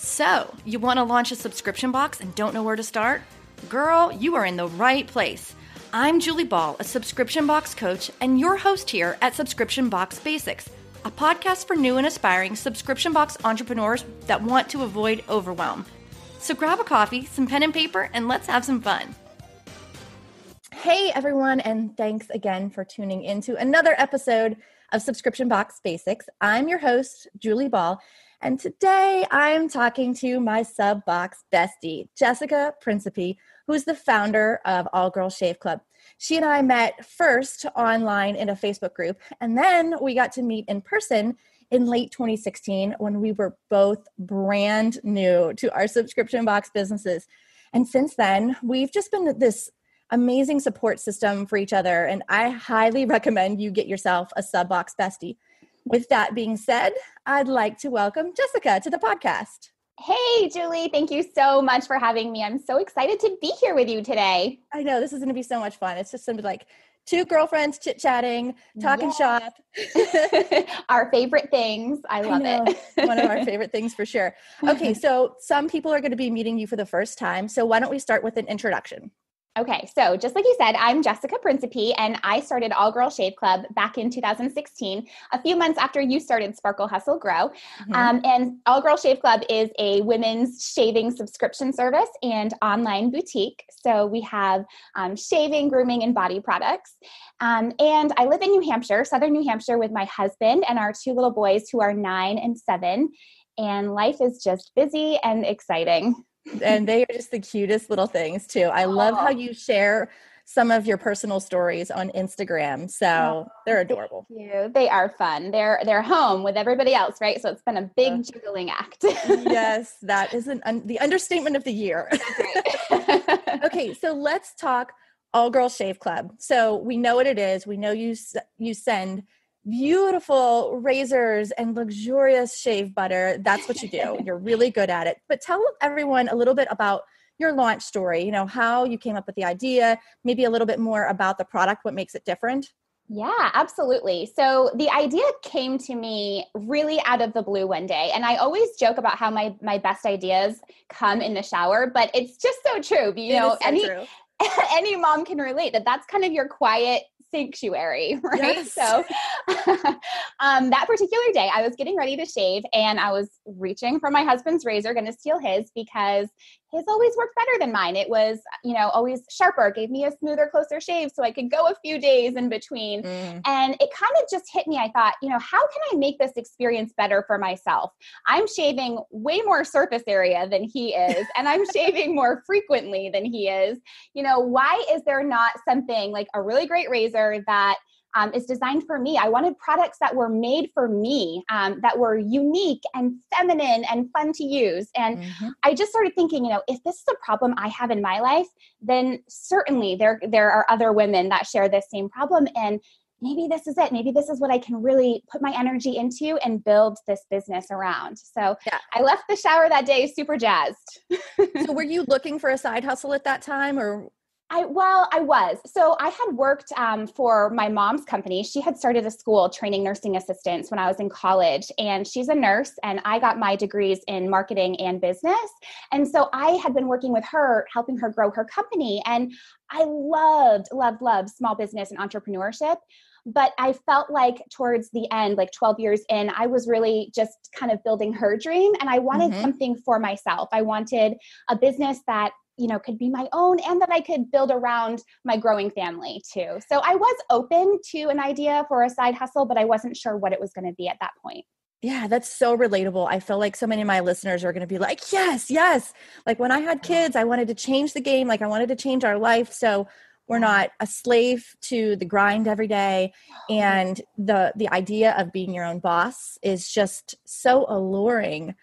So, you want to launch a subscription box and don't know where to start? Girl, you are in the right place. I'm Julie Ball, a subscription box coach, and your host here at Subscription Box Basics, a podcast for new and aspiring subscription box entrepreneurs that want to avoid overwhelm. So grab a coffee, some pen and paper, and let's have some fun. Hey everyone, and thanks again for tuning into another episode of Subscription Box Basics. I'm your host, Julie Ball, and today I'm talking to my sub box bestie, Jessica Principe, who's the founder of All Girls Shave Club. She and I met first online in a Facebook group, and then we got to meet in person in late 2016 when we were both brand new to our subscription box businesses. And since then, we've just been this amazing support system for each other, and I highly recommend you get yourself a sub box bestie. With that being said, I'd like to welcome Jessica to the podcast. Hey, Julie, thank you so much for having me. I'm so excited to be here with you today. I know, this is going to be so much fun. It's just going to be like two girlfriends chit-chatting, talking shop. Our favorite things. I love it. One of our favorite things for sure. Okay, so some people are going to be meeting you for the first time. So why don't we start with an introduction? Okay, so just like you said, I'm Jessica Principe, and I started All Girls Shave Club back in 2016, a few months after you started Sparkle Hustle Grow. And All Girls Shave Club is a women's shaving subscription service and online boutique. So we have shaving, grooming, and body products. And I live in New Hampshire, Southern New Hampshire, with my husband and our two little boys who are 9 and 7. And life is just busy and exciting. And they are just the cutest little things too. I love how you share some of your personal stories on Instagram. So they're adorable. Thank you. They are fun. They're home with everybody else, right? So it's been a big juggling act. Yes, that is the understatement of the year. Right. Okay, so let's talk All Girls Shave Club. So we know what it is. We know you send beautiful razors and luxurious shave butter. That's what you do. You're really good at it. But tell everyone a little bit about your launch story, how you came up with the idea, maybe a little bit more about the product, what makes it different. Yeah, absolutely. So the idea came to me really out of the blue one day. And I always joke about how my best ideas come in the shower, but it's just so true. True. Any mom can relate that's kind of your quiet sanctuary, right? Yes. So that particular day I was getting ready to shave and I was reaching for my husband's razor, going to steal his because his always worked better than mine. It was, always sharper, gave me a smoother, closer shave so I could go a few days in between. And it kind of just hit me. I thought, how can I make this experience better for myself? I'm shaving way more surface area than he is, and I'm shaving more frequently than he is. Why is there not something like a really great razor that is designed for me? I wanted products that were made for me, that were unique and feminine and fun to use. And I just started thinking, if this is a problem I have in my life, then certainly there are other women that share this same problem. And maybe this is it. Maybe this is what I can really put my energy into and build this business around. So I left the shower that day super jazzed. So were you looking for a side hustle at that time, or? I was. So I had worked for my mom's company. She had started a school training nursing assistants when I was in college, and she's a nurse, and I got my degrees in marketing and business. And so I had been working with her, helping her grow her company. And I loved small business and entrepreneurship. But I felt like towards the end, like 12 years in, I was really just kind of building her dream. And I wanted something for myself. I wanted a business that could be my own and that I could build around my growing family too. So I was open to an idea for a side hustle, but I wasn't sure what it was going to be at that point. Yeah, that's so relatable. I feel like so many of my listeners are going to be like, yes. Like when I had kids, I wanted to change the game. Like I wanted to change our life. So we're not a slave to the grind every day. And the idea of being your own boss is just so alluring,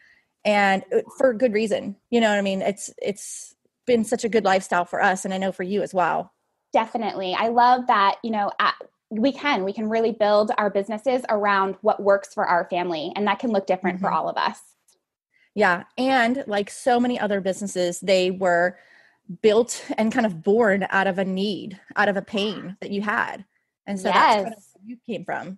and for good reason. You know what I mean? It's been such a good lifestyle for us, and I know for you as well. Definitely. I love that, we can really build our businesses around what works for our family, and that can look different for all of us. Yeah. And like so many other businesses, they were built and kind of born out of a need, out of a pain that you had. And so that's kind of where you came from.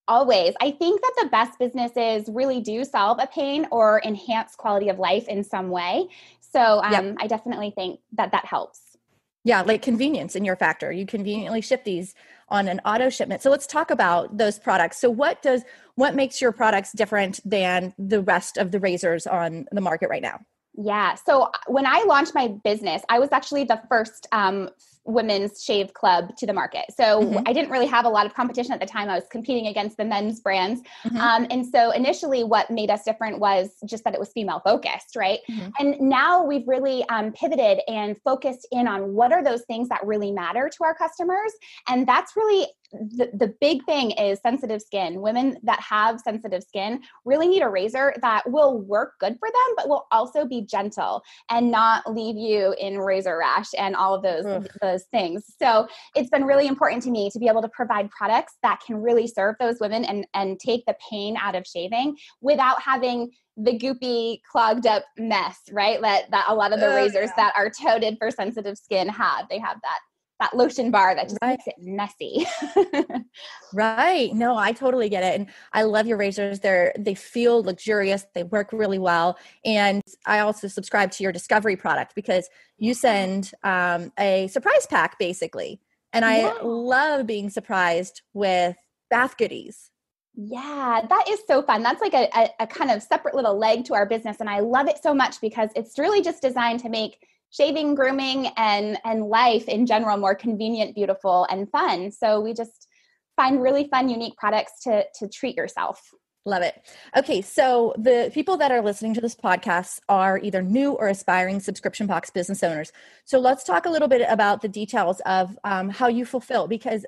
Always. I think that the best businesses really do solve a pain or enhance quality of life in some way. So Yep. I definitely think that that helps. Yeah, like convenience in your factor. You conveniently ship these on an auto shipment. So let's talk about those products. So what makes your products different than the rest of the razors on the market right now? Yeah. So when I launched my business, I was actually the first women's shave club to the market. So Hmm. I didn't really have a lot of competition at the time. I was competing against the men's brands. Hmm. And so initially what made us different was just that it was female focused, right? Hmm. And now we've really pivoted and focused in on what are those things that really matter to our customers. And that's really the big thing is sensitive skin. Women that have sensitive skin really need a razor that will work good for them, but will also be gentle and not leave you in razor rash and all of those things. So it's been really important to me to be able to provide products that can really serve those women and take the pain out of shaving without having the goopy, clogged up mess, right? That a lot of the razors Yeah. that are touted for sensitive skin have. They have that lotion bar that just Right. makes it messy. Right. No, I totally get it. And I love your razors. They feel luxurious. They work really well. And I also subscribe to your Discovery product because you send a surprise pack basically. And I Yeah. love being surprised with bath goodies. Yeah, that is so fun. That's like a kind of separate little leg to our business. And I love it so much because it's really just designed to make shaving, grooming, and life in general more convenient, beautiful, and fun. So we just find really fun, unique products to treat yourself. Love it. Okay, so the people that are listening to this podcast are either new or aspiring subscription box business owners. So let's talk a little bit about the details of how you fulfill, because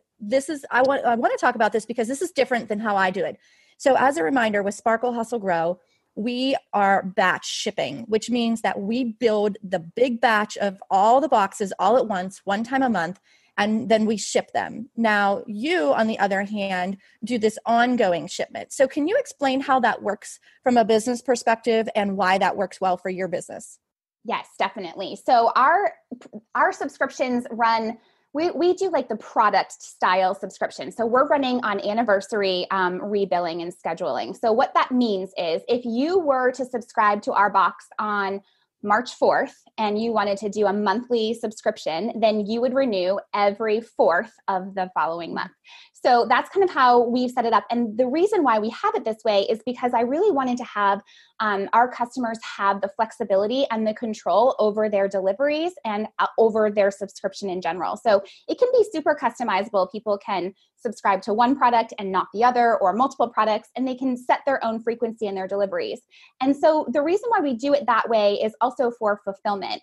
I want to talk about this because this is different than how I do it. So as a reminder, with Sparkle Hustle Grow, we are batch shipping, which means that we build the big batch of all the boxes all at once, one time a month, and then we ship them. Now, you, on the other hand, do this ongoing shipment. So can you explain how that works from a business perspective and why that works well for your business? Yes, definitely. So our subscriptions run. We do like the product style subscription. So we're running on anniversary rebilling and scheduling. So what that means is if you were to subscribe to our box on March 4th and you wanted to do a monthly subscription, then you would renew every 4th of the following month. So that's kind of how we've set it up. And the reason why we have it this way is because I really wanted to have our customers have the flexibility and the control over their deliveries and over their subscription in general. So it can be super customizable. People can subscribe to one product and not the other, or multiple products, and they can set their own frequency in their deliveries. And so the reason why we do it that way is also for fulfillment.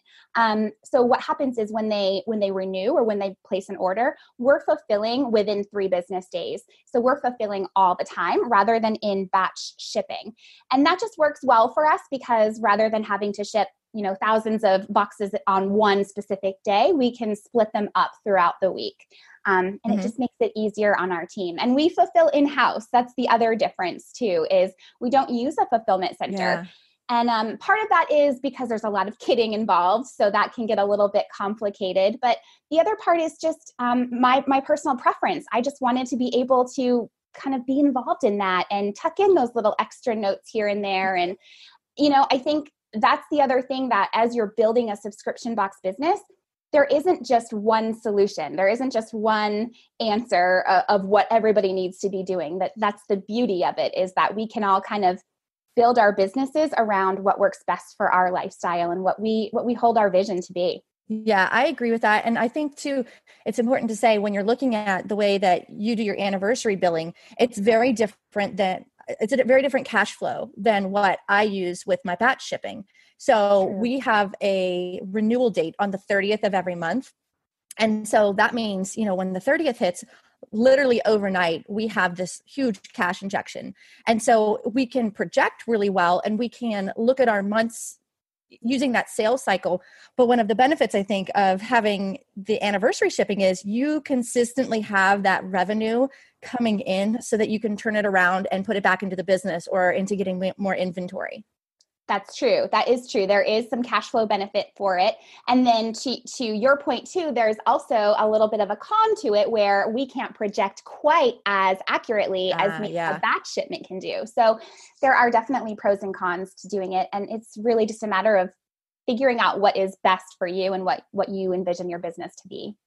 So what happens is when they renew or when they place an order, we're fulfilling within 3 business days. So we're fulfilling all the time rather than in batch shipping. And that just works well for us because rather than having to ship thousands of boxes on one specific day, we can split them up throughout the week. And it just makes it easier on our team. And we fulfill in-house. That's the other difference too, is we don't use a fulfillment center. Yeah. And part of that is because there's a lot of kitting involved, so that can get a little bit complicated. But the other part is just my personal preference. I just wanted to be able to kind of be involved in that and tuck in those little extra notes here and there. And, I think that's the other thing, that as you're building a subscription box business, there isn't just one solution. There isn't just one answer of what everybody needs to be doing. That's the beauty of it, is that we can all kind of build our businesses around what works best for our lifestyle and what we hold our vision to be. Yeah, I agree with that. And I think too, it's important to say when you're looking at the way that you do your anniversary billing, it's a very different cash flow than what I use with my batch shipping. So True. we have a renewal date on the 30th of every month. And so that means, when the 30th hits, literally overnight, we have this huge cash injection. And so we can project really well and we can look at our months using that sales cycle. But one of the benefits, I think, of having the anniversary shipping is you consistently have that revenue coming in so that you can turn it around and put it back into the business or into getting more inventory. That's true. That is true. There is some cash flow benefit for it. And then to your point too, there's also a little bit of a con to it where we can't project quite as accurately as maybe a batch shipment can do. So there are definitely pros and cons to doing it. And it's really just a matter of figuring out what is best for you and what you envision your business to be.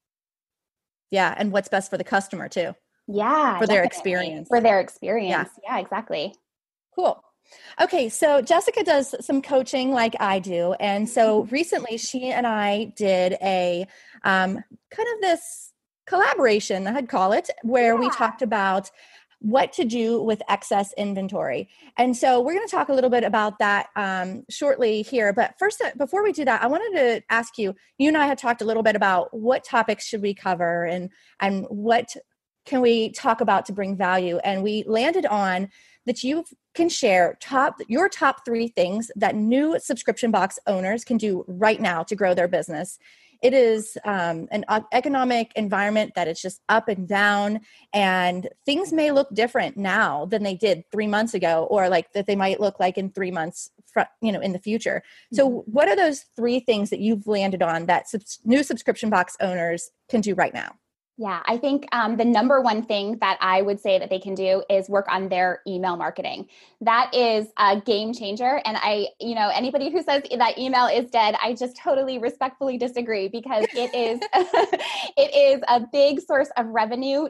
Yeah. And what's best for the customer too. Yeah. For their experience. For their experience. Yeah, exactly. Cool. Okay, so Jessica does some coaching like I do. And so recently she and I did a kind of this collaboration, I'd call it, where we talked about what to do with excess inventory. And so we're going to talk a little bit about that shortly here. But first, before we do that, I wanted to ask you, you and I had talked a little bit about what topics should we cover and what can we talk about to bring value. And we landed on that you can share your top 3 things that new subscription box owners can do right now to grow their business. It is an economic environment that is just up and down, and things may look different now than they did 3 months ago, or like that they might look like in 3 months, in the future. So what are those 3 things that you've landed on that new subscription box owners can do right now? Yeah, I think the number one thing that I would say that they can do is work on their email marketing. That is a game changer. And anybody who says that email is dead, I just totally respectfully disagree, because it is, it is a big source of revenue,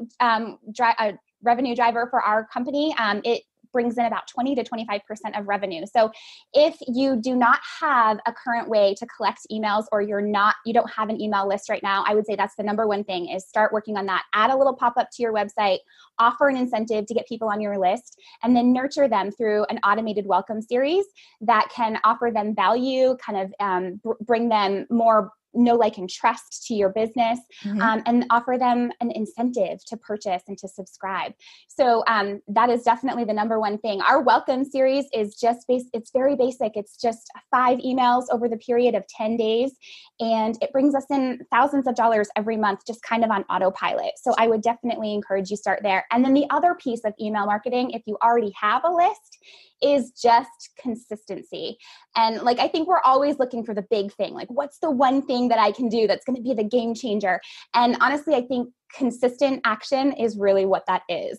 revenue driver for our company. It brings in about 20 to 25% of revenue. So if you do not have a current way to collect emails, or you don't have an email list right now, I would say that's the number one thing, is start working on that. Add a little pop-up to your website, offer an incentive to get people on your list, and then nurture them through an automated welcome series that can offer them value, kind of bring them more know, like, and trust to your business, and offer them an incentive to purchase and to subscribe. So that is definitely the number one thing. Our welcome series is just it's very basic. It's just 5 emails over the period of 10 days. And it brings us in thousands of dollars every month, just kind of on autopilot. So I would definitely encourage you start there. And then the other piece of email marketing, if you already have a list, is just consistency. And I think we're always looking for the big thing. What's the one thing that I can do that's going to be the game changer? And honestly, I think consistent action is really what that is.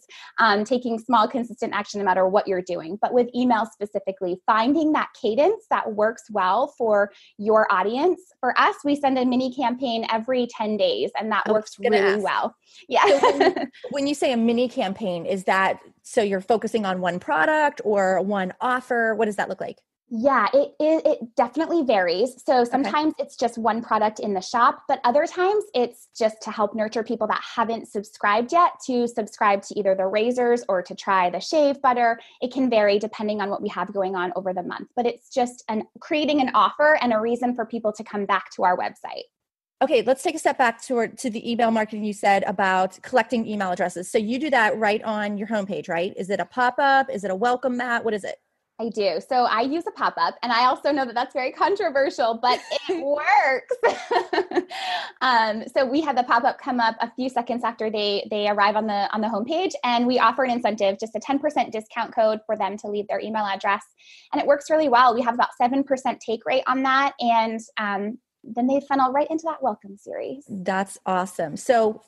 Taking small, consistent action no matter what you're doing. But with email specifically, finding that cadence that works well for your audience. For us, we send a mini campaign every 10 days, and that works really well. Yeah. So when you say a mini campaign, is that so you're focusing on one product or one offer? What does that look like? Yeah, it definitely varies. So sometimes it's just one product in the shop, but other times it's just to help nurture people that haven't subscribed yet to subscribe to either the razors or to try the shave butter. It can vary depending on what we have going on over the month, but it's just creating an offer and a reason for people to come back to our website. Okay, let's take a step back to the email marketing you said about collecting email addresses. So you do that right on your homepage, right? Is it a pop-up? Is it a welcome mat? What is it? I do. So I use a pop-up, and I also know that that's very controversial, but it works. So we had the pop-up come up a few seconds after they arrive on the homepage, and we offer an incentive, just a 10% discount code for them to leave their email address. And it works really well. We have about 7% take rate on that. And then they funnel right into that welcome series. That's awesome. So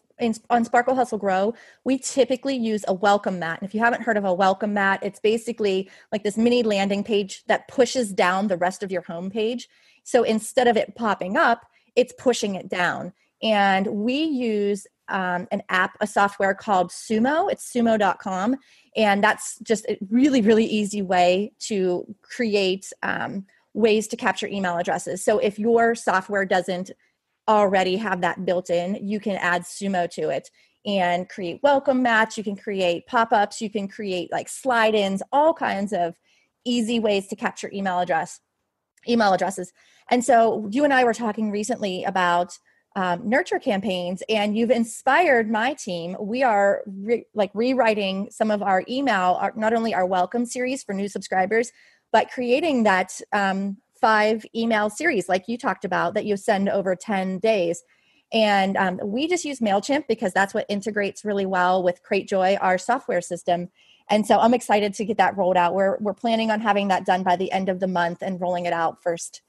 on Sparkle Hustle Grow, we typically use a welcome mat. And if you haven't heard of a welcome mat, it's basically like this mini landing page that pushes down the rest of your homepage. So instead of it popping up, it's pushing it down. And we use an app, a software called Sumo. It's sumo.com. And that's just a really, really easy way to create ways to capture email addresses. So if your software doesn't already have that built in, you can add Sumo to it and create welcome mats. You can create pop-ups. You can create slide-ins, all kinds of easy ways to capture email addresses. And so you and I were talking recently about nurture campaigns, and you've inspired my team. We are rewriting some of our email, not only our welcome series for new subscribers, but creating that 5 email series like you talked about that you send over 10 days. And we just use MailChimp because that's what integrates really well with CreateJoy, our software system. And so I'm excited to get that rolled out. We're planning on having that done by the end of the month and rolling it out first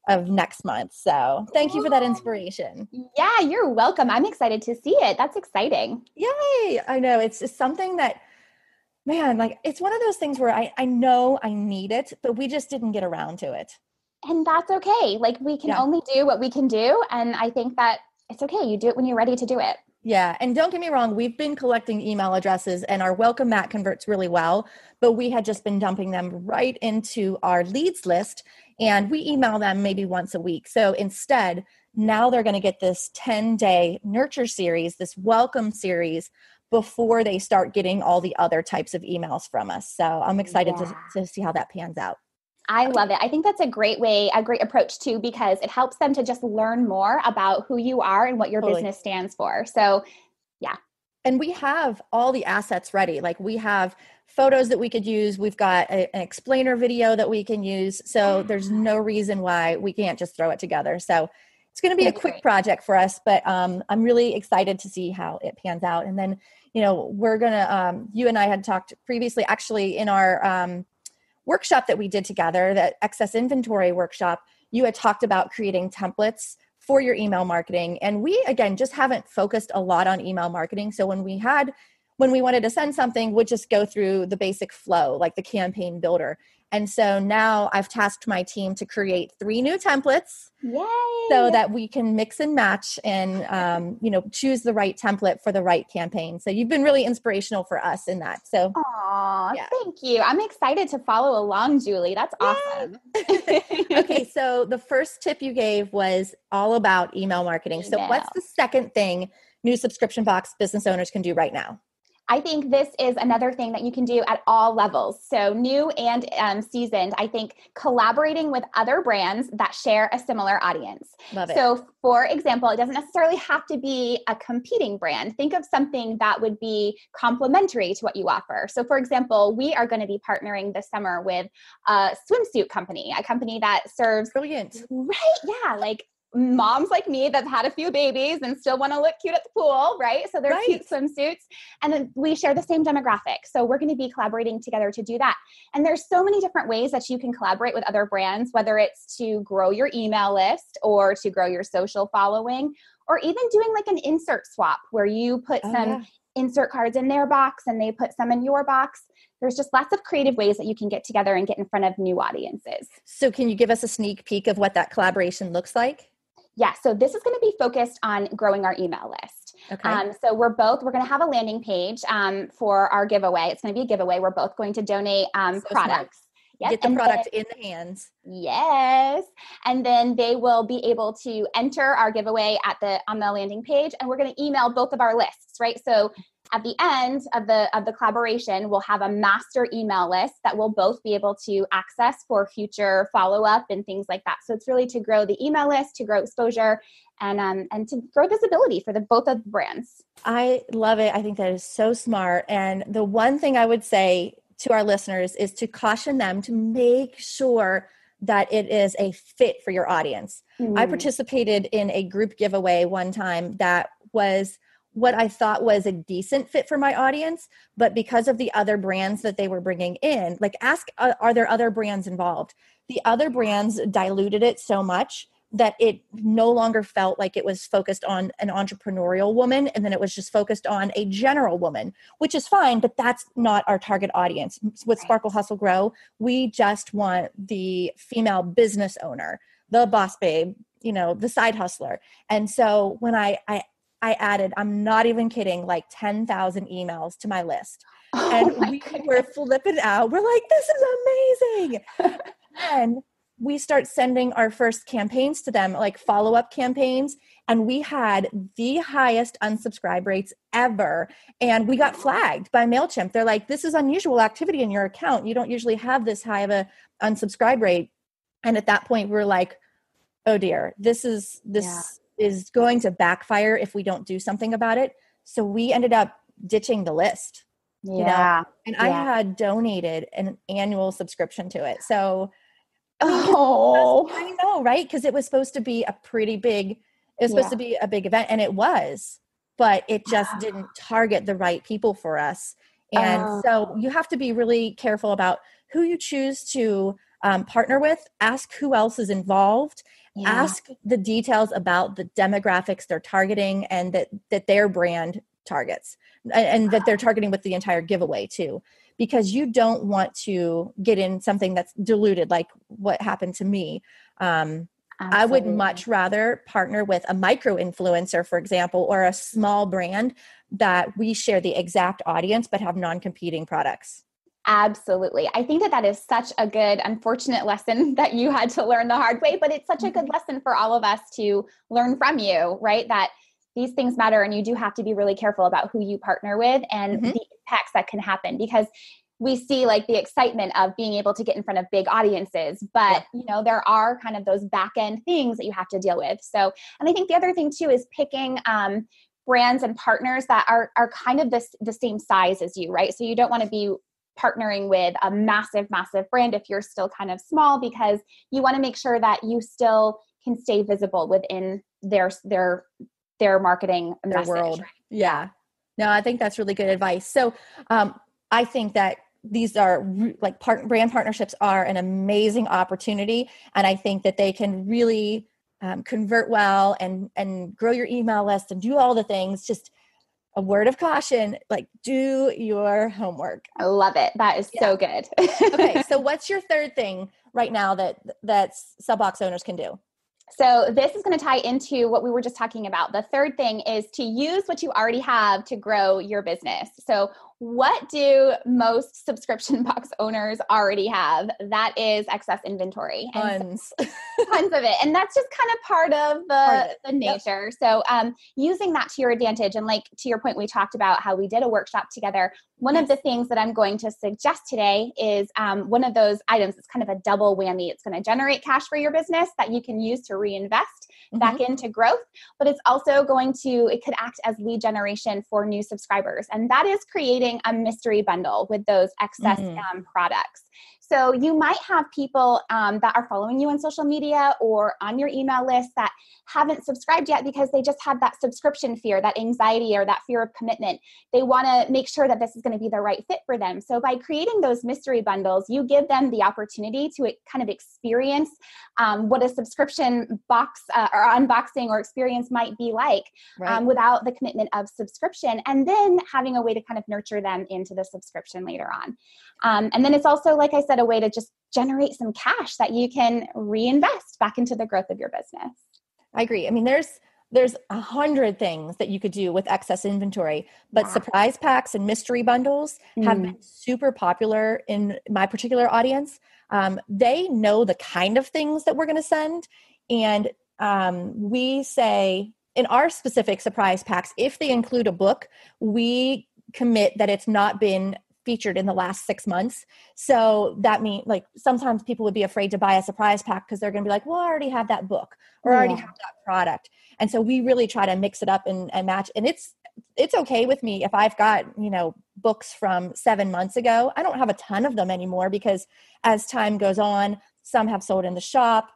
of next month. So thank you for that inspiration. Yeah, you're welcome. I'm excited to see it. That's exciting. Yay. I know it's just something that, man, like it's one of those things where I know I need it, but we just didn't get around to it. And that's okay. Like we can only do what we can do. And I think that it's okay. You do it when you're ready to do it. Yeah. And don't get me wrong, we've been collecting email addresses and our welcome mat converts really well, but we had just been dumping them right into our leads list and we email them maybe once a week. So instead, now they're going to get this 10-day nurture series, this welcome series before they start getting all the other types of emails from us. So I'm excited to see how that pans out. I love it. I think that's a great way, a great approach too, because it helps them to just learn more about who you are and what your business stands for. So yeah. And we have all the assets ready. Like we have photos that we could use. We've got an explainer video that we can use. So there's no reason why we can't just throw it together. So it's going to be a quick project for us, but I'm really excited to see how it pans out. And then, we're going to, you and I had talked previously, actually in our workshop that we did together, that excess inventory workshop, you had talked about creating templates for your email marketing. And we, again, just haven't focused a lot on email marketing. So when we wanted to send something, we'd just go through the basic flow, like the campaign builder. And so now I've tasked my team to create 3 new templates. Yay! So that we can mix and match and, choose the right template for the right campaign. So you've been really inspirational for us in that. So, thank you. I'm excited to follow along, Julie. That's awesome. Okay. So the first tip you gave was all about email marketing. So what's the second thing new subscription box business owners can do right now? I think this is another thing that you can do at all levels. So new and seasoned, I think collaborating with other brands that share a similar audience. Love it. So for example, it doesn't necessarily have to be a competing brand. Think of something that would be complementary to what you offer. So for example, we are going to be partnering this summer with a swimsuit company, a company that serves... Brilliant. Right. Yeah. Like moms like me that've had a few babies and still want to look cute at the pool, right? So they're cute swimsuits. And then we share the same demographic. So we're going to be collaborating together to do that. And there's so many different ways that you can collaborate with other brands, whether it's to grow your email list or to grow your social following, or even doing like an insert swap where you put insert cards in their box and they put some in your box. There's just lots of creative ways that you can get together and get in front of new audiences. So can you give us a sneak peek of what that collaboration looks like? Yeah, so this is going to be focused on growing our email list. Okay. So we're going to have a landing page for our giveaway. It's going to be a giveaway. We're both going to donate products. Yes. Get the product in the hands. Yes. And then they will be able to enter our giveaway on the landing page, and we're going to email both of our lists, right? So at the end of the collaboration, we'll have a master email list that we'll both be able to access for future follow-up and things like that. So it's really to grow the email list, to grow exposure, and to grow visibility for both of the brands. I love it. I think that is so smart. And the one thing I would say to our listeners is to caution them to make sure that it is a fit for your audience. I participated in a group giveaway one time that was what I thought was a decent fit for my audience, but because of the other brands that they were bringing in, like ask, are there other brands involved? The other brands diluted it so much that it no longer felt like it was focused on an entrepreneurial woman. And then it was just focused on a general woman, which is fine, but that's not our target audience. With Sparkle Hustle Grow, we just want the female business owner, the boss babe, the side hustler. And so when I added, I'm not even kidding, like 10,000 emails to my list. And we were flipping out. We're like, this is amazing. And we start sending our first campaigns to them, like follow-up campaigns. And we had the highest unsubscribe rates ever. And we got flagged by MailChimp. They're like, this is unusual activity in your account. You don't usually have this high of a unsubscribe rate. And at that point, we're like, oh dear, this is going to backfire if we don't do something about it. So we ended up ditching the list. And I had donated an annual subscription to it. So I know, right? Because it was supposed to be a big event, and it was, but it just didn't target the right people for us. And so you have to be really careful about who you choose to partner with. Ask who else is involved. Yeah. Ask the details about the demographics they're targeting and that their brand targets, and that they're targeting with the entire giveaway too, because you don't want to get in something that's diluted like what happened to me. I would much rather partner with a micro influencer, for example, or a small brand that we share the exact audience but have non-competing products. Absolutely. I think that is such a good, unfortunate lesson that you had to learn the hard way, but it's such a good lesson for all of us to learn from you, right? That these things matter, and you do have to be really careful about who you partner with and the impacts that can happen, because we see like the excitement of being able to get in front of big audiences, but you know, there are kind of those back end things that you have to deal with. So, and I think the other thing too is picking brands and partners that are kind of the same size as you, right? So you don't want to be partnering with a massive brand if you're still kind of small, because you want to make sure that you still can stay visible within their marketing their message. World. Yeah. No, I think that's really good advice. So I think that these are like brand partnerships are an amazing opportunity. And I think that they can really convert well and grow your email list and do all the things. Just a word of caution, like do your homework. I love it. That is so good. Okay. So what's your third thing right now that Subbox owners can do? So this is going to tie into what we were just talking about. The third thing is to use what you already have to grow your business. So what do most subscription box owners already have? That is excess inventory. Tons. Tons of it. And that's just kind of part of the nature. Yep. So using that to your advantage. And like to your point, we talked about how we did a workshop together. One of the things that I'm going to suggest today is one of those items. It's kind of a double whammy. It's going to generate cash for your business that you can use to reinvest back into growth, but it's also it could act as lead generation for new subscribers. And that is creating a mystery bundle with those excess products. So you might have people that are following you on social media or on your email list that haven't subscribed yet because they just have that subscription fear, that anxiety, or that fear of commitment. They want to make sure that this is going to be the right fit for them. So by creating those mystery bundles, you give them the opportunity to kind of experience what a subscription box or unboxing or experience might be like without the commitment of subscription, and then having a way to kind of nurture them into the subscription later on. And then it's also, like I said, a way to just generate some cash that you can reinvest back into the growth of your business. I agree. I mean, there's 100 things that you could do with excess inventory, but surprise packs and mystery bundles have been super popular in my particular audience. They know the kind of things that we're going to send. And we say in our specific surprise packs, if they include a book, we commit that it's not been featured in the last 6 months. So that means like sometimes people would be afraid to buy a surprise pack because they're going to be like, well, I already have that book or I already have that product. And so we really try to mix it up and match. And it's okay with me if I've got, books from 7 months ago. I don't have a ton of them anymore because as time goes on, some have sold in the shop.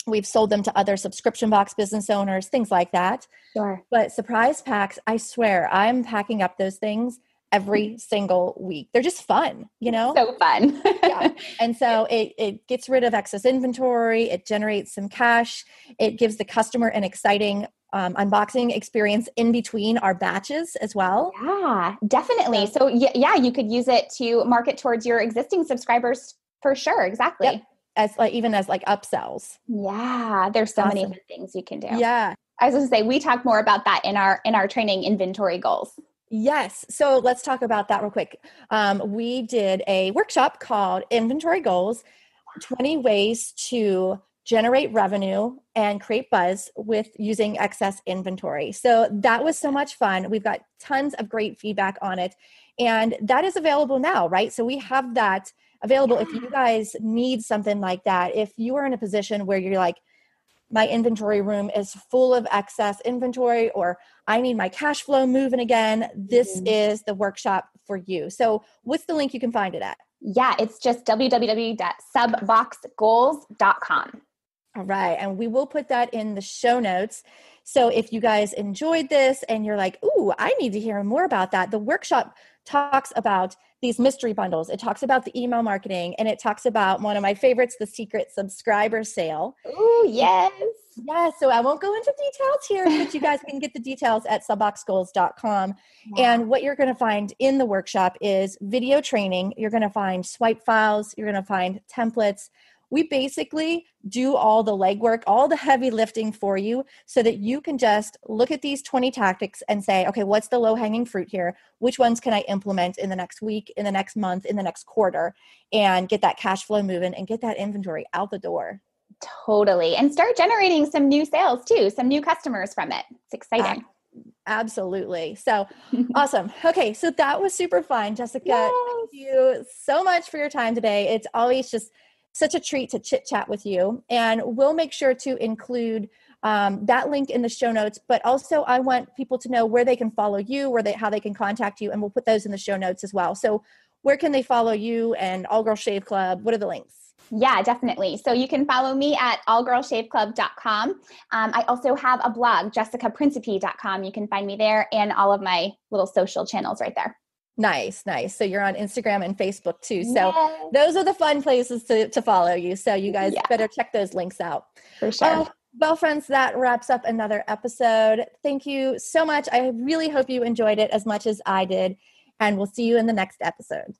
We've sold them to other subscription box business owners, things like that. Sure. But surprise packs, I swear, I'm packing up those things every single week. They're just fun, So fun. Yeah. And so it gets rid of excess inventory. It generates some cash. It gives the customer an exciting unboxing experience in between our batches as well. Yeah, definitely. So yeah, you could use it to market towards your existing subscribers for sure. Exactly. Yep. As upsells. Yeah. There's so many things you can do. Yeah. I was going to say, we talk more about that in our training, Inventory Goals. Yes. So let's talk about that real quick. We did a workshop called Inventory Goals, 20 ways to generate revenue and create buzz with using excess inventory. So that was so much fun. We've got tons of great feedback on it. And that is available now, right? So we have that available. If you guys need something like that, if you are in a position where you're like, my inventory room is full of excess inventory, or I need my cash flow moving again, this is the workshop for you. So what's the link you can find it at? Yeah, it's just www.subboxgoals.com. All right. And we will put that in the show notes. So if you guys enjoyed this and you're like, ooh, I need to hear more about that, the workshop talks about these mystery bundles. It talks about the email marketing, and it talks about one of my favorites, the secret subscriber sale. Oh, yes. Yes. So I won't go into details here, but you guys can get the details at subboxgoals.com. Yeah. And what you're going to find in the workshop is video training. You're going to find swipe files. You're going to find templates. We basically do all the legwork, all the heavy lifting for you so that you can just look at these 20 tactics and say, okay, what's the low-hanging fruit here? Which ones can I implement in the next week, in the next month, in the next quarter, and get that cash flow moving and get that inventory out the door. Totally. And start generating some new sales too, some new customers from it. It's exciting. Absolutely. So awesome. Okay. So that was super fun. Jessica, thank you so much for your time today. It's always just such a treat to chit chat with you. And we'll make sure to include that link in the show notes, but also I want people to know where they can follow you, how they can contact you, and we'll put those in the show notes as well. So where can they follow you and All Girl Shave Club? What are the links? Yeah, definitely. So you can follow me at allgirlshaveclub.com. I also have a blog, jessicaprincipe.com. You can find me there and all of my little social channels right there. Nice. So you're on Instagram and Facebook too. So those are the fun places to follow you. So you guys better check those links out. For sure. Well, friends, that wraps up another episode. Thank you so much. I really hope you enjoyed it as much as I did. And we'll see you in the next episode.